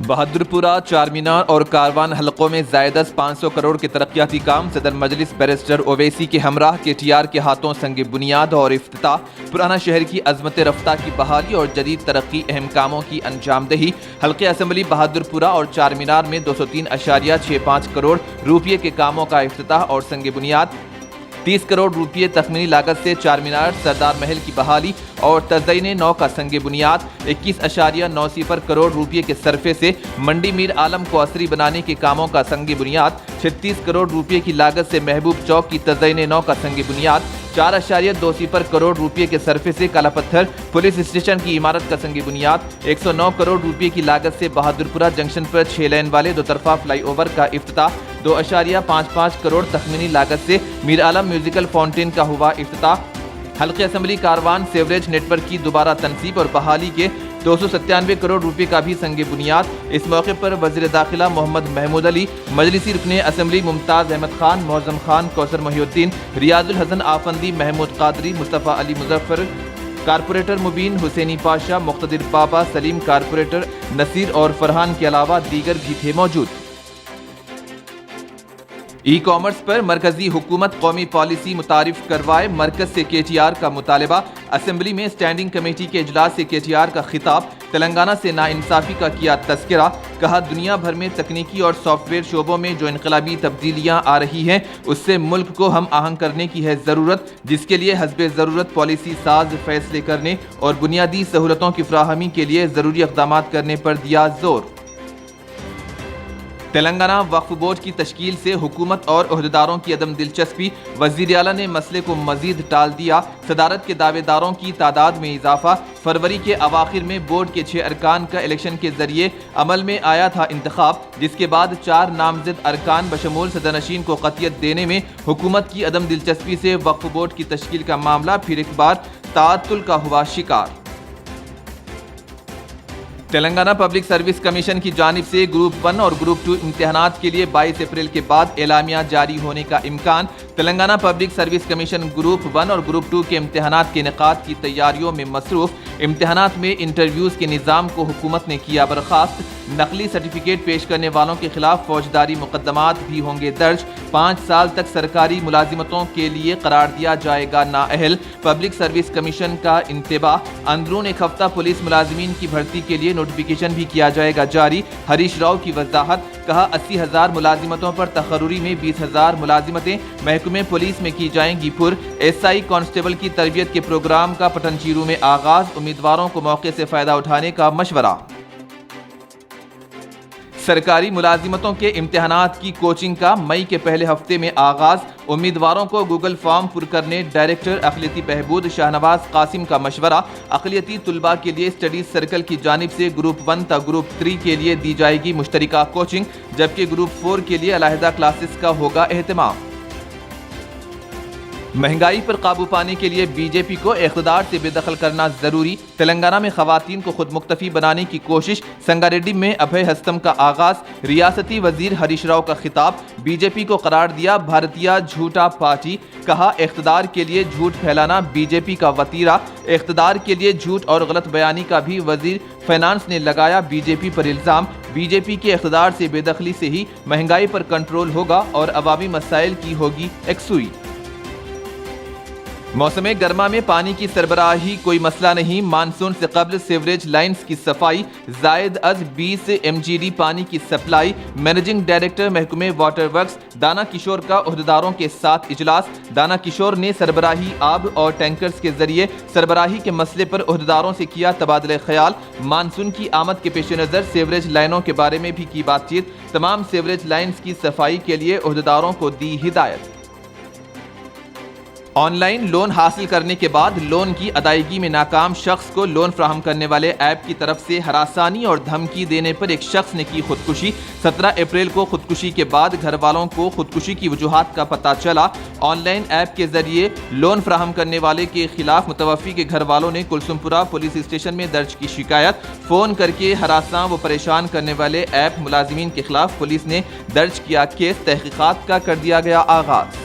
بہادرپورہ، چارمینار اور کاروان حلقوں میں زائد از 500 کروڑ کے ترقیاتی کام صدر مجلس بیرسٹر اویسی کے ہمراہ KTR کے ہاتھوں سنگ بنیاد اور افتتاح۔ پرانا شہر کی عظمت رفتہ کی بحالی اور جدید ترقی اہم کاموں کی انجام دہی۔ حلقہ اسمبلی بہادرپورہ اور چارمینار میں 203.65 کروڑ روپے کے کاموں کا افتتاح اور سنگ بنیاد۔ 30 کروڑ روپے تخمینی لاگت سے چارمینار سردار محل کی بحالی اور تزئین نو کا سنگ بنیاد۔ 21.90 کروڑ روپے کے صرفے سے منڈی میر عالم کو عصری بنانے کے کاموں کا سنگ بنیاد۔ 36 کروڑ روپے کی لاگت سے محبوب چوک کی تزئین نو کا سنگ بنیاد۔ 4.20 کروڑ روپے کے صرفے سے کالا پتھر پولیس اسٹیشن کی عمارت کا سنگ بنیاد۔ 109 کروڑ روپے کی لاگت سے بہادرپورہ جنکشن پر 6 لین والے دو طرفہ فلائی اوور کا افتتاح۔ 2.55 کروڑ تخمینی لاگت سے میر عالم میوزیکل فاؤنٹین کا ہوا افتتاح۔ حلقہ اسمبلی کاروان سیوریج نیٹ ورک کی دوبارہ تنصیب اور بحالی کے 297 کروڑ روپے کا بھی سنگ بنیاد۔ اس موقع پر وزیر داخلہ محمد محمود علی، مجلسی رکن اسمبلی ممتاز احمد خان، معظم خان، کوثر محی الدین، ریاض الحسن آفندی، محمود قادری، مصطفیٰ علی مظفر، کارپوریٹر مبین حسینی پاشا، مقتدر بابا، سلیم کارپوریٹر نصیر اور فرحان کے علاوہ دیگر بھی تھے موجود۔ ای کامرس پر مرکزی حکومت قومی پالیسی متعارف کروائے، مرکز سے KTR کا مطالبہ۔ اسمبلی میں اسٹینڈنگ کمیٹی کے اجلاس سے KTR کا خطاب۔ تلنگانہ سے ناانصافی کا کیا تذکرہ، کہا دنیا بھر میں تکنیکی اور سافٹ ویئر شعبوں میں جو انقلابی تبدیلیاں آ رہی ہیں اس سے ملک کو ہم آہنگ کرنے کی ہے ضرورت، جس کے لیے حسب ضرورت پالیسی ساز فیصلے کرنے اور بنیادی سہولتوں کی فراہمی کے لیے ضروری اقدامات کرنے پر دیا زور۔ تلنگانہ وقف بورڈ کی تشکیل سے حکومت اور عہدیداروں کی عدم دلچسپی، وزیر اعلیٰ نے مسئلے کو مزید ٹال دیا۔ صدارت کے دعوے داروں کی تعداد میں اضافہ، فروری کے اواخر میں بورڈ کے 6 ارکان کا الیکشن کے ذریعے عمل میں آیا تھا انتخاب، جس کے بعد 4 نامزد ارکان بشمول صدرنشین کو قطعیت دینے میں حکومت کی عدم دلچسپی سے وقف بورڈ کی تشکیل کا معاملہ پھر ایک بار تعطل کا ہوا شکار۔ تلنگانہ پبلک سروس کمیشن کی جانب سے گروپ 1 اور گروپ 2 امتحانات کے لیے 22 اپریل کے بعد اعلامیہ جاری ہونے کا امکان۔ Telangana public service commission group 1 اور گروپ 2 کے امتحانات کے انعقاد کی تیاریوں میں مصروف۔ امتحانات میں انٹرویوز کے نظام کو حکومت نے کیا برخاست۔ نقلی سرٹیفکیٹ پیش کرنے والوں کے خلاف فوجداری مقدمات بھی ہوں گے درج۔ 5 سال تک سرکاری ملازمتوں کے لیے قرار دیا جائے گا نااہل۔ پبلک سروس کمیشن کا انتباہ، اندرون ایک ہفتہ پولیس ملازمین کی بھرتی کے لیے نوٹیفیکیشن بھی کیا جائے گا جاری۔ ہریش راؤ کی وضاحت، کہا 80,000 ملازمتوں پر تقرری میں 20,000 ملازمتیں محکمہ پولیس میں کی جائیں گی پر۔ SI کانسٹیبل کی تربیت کے پروگرام کا پٹن چیرو میں آغاز، امیدواروں کو موقع سے فائدہ اٹھانے کا مشورہ۔ سرکاری ملازمتوں کے امتحانات کی کوچنگ کا مئی کے پہلے ہفتے میں آغاز، امیدواروں کو گوگل فارم پر کرنے ڈائریکٹر اقلیتی بہبود شاہنواز قاسم کا مشورہ۔ اقلیتی طلباء کے لیے اسٹڈیز سرکل کی جانب سے گروپ 1 تا گروپ 3 کے لیے دی جائے گی مشترکہ کوچنگ، جبکہ گروپ 4 کے لیے علیحدہ کلاسز کا ہوگا اہتمام۔ مہنگائی پر قابو پانے کے لیے BJP کو اقتدار سے بے دخل کرنا ضروری، تلنگانہ میں خواتین کو خود مکتفی بنانے کی کوشش، سنگاریڈی میں ابھے ہستم کا آغاز، ریاستی وزیر ہریش راؤ کا خطاب، BJP کو قرار دیا بھارتیہ جھوٹا پارٹی، کہا اقتدار کے لیے جھوٹ پھیلانا BJP کا وتیرہ، اقتدار کے لیے جھوٹ اور غلط بیانی کا بھی وزیر فائنانس نے لگایا BJP پر الزام۔ BJP کے اقتدار سے بے دخلی سے ہی مہنگائی پر کنٹرول ہوگا اور عوامی مسائل کی ہوگی یکسوئی۔ موسم گرما میں پانی کی سربراہی کوئی مسئلہ نہیں، مانسون سے قبل سیوریج لائنز کی صفائی، زائد از 20 MGD پانی کی سپلائی۔ مینیجنگ ڈائریکٹر محکمہ واٹر ورکس دانا کشور کا عہدیداروں کے ساتھ اجلاس، دانا کشور نے سربراہی آب اور ٹینکرز کے ذریعے سربراہی کے مسئلے پر عہدیداروں سے کیا تبادلہ خیال۔ مانسون کی آمد کے پیش نظر سیوریج لائنوں کے بارے میں بھی کی بات چیت، تمام سیوریج لائنز کی صفائی کے لیے عہدیداروں کو دی ہدایت۔ آن لائن لون حاصل کرنے کے بعد لون کی ادائیگی میں ناکام شخص کو لون فراہم کرنے والے ایپ کی طرف سے ہراسانی اور دھمکی دینے پر ایک شخص نے کی خودکشی۔ 17 اپریل کو خودکشی کے بعد گھر والوں کو خودکشی کی وجوہات کا پتہ چلا۔ آن لائن ایپ کے ذریعے لون فراہم کرنے والے کے خلاف متوفی کے گھر والوں نے کلسم پورہ پولیس اسٹیشن میں درج کی شکایت۔ فون کر کے ہراساں و پریشان کرنے والے ایپ ملازمین کے خلاف پولیس نے درج کیا کیس، تحقیقات کا کر دیا گیا آغاز۔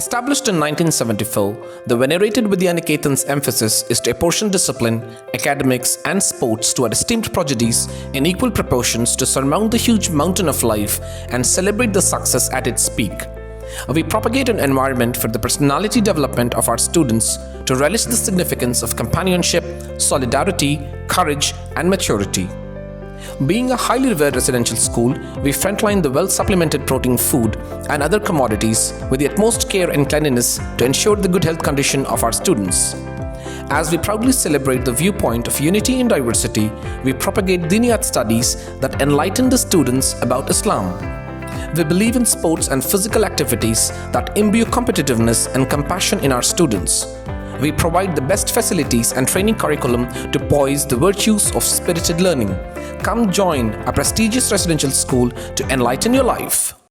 Established in 1974, the venerated Vidyaniketan's emphasis is to apportion discipline, academics, and sports to our esteemed prodigies in equal proportions to surmount the huge mountain of life and celebrate the success at its peak. We propagate an environment for the personality development of our students to relish the significance of companionship, solidarity, courage, and maturity. Being a highly revered residential school, we frontline the well-supplemented protein food and other commodities with the utmost care and cleanliness to ensure the good health condition of our students. As we proudly celebrate the viewpoint of unity in diversity, we propagate Diniyat studies that enlighten the students about Islam. We believe in sports and physical activities that imbue competitiveness and compassion in our students. We provide the best facilities and training curriculum to poise the virtues of spirited learning. Come join a prestigious residential school to enlighten your life.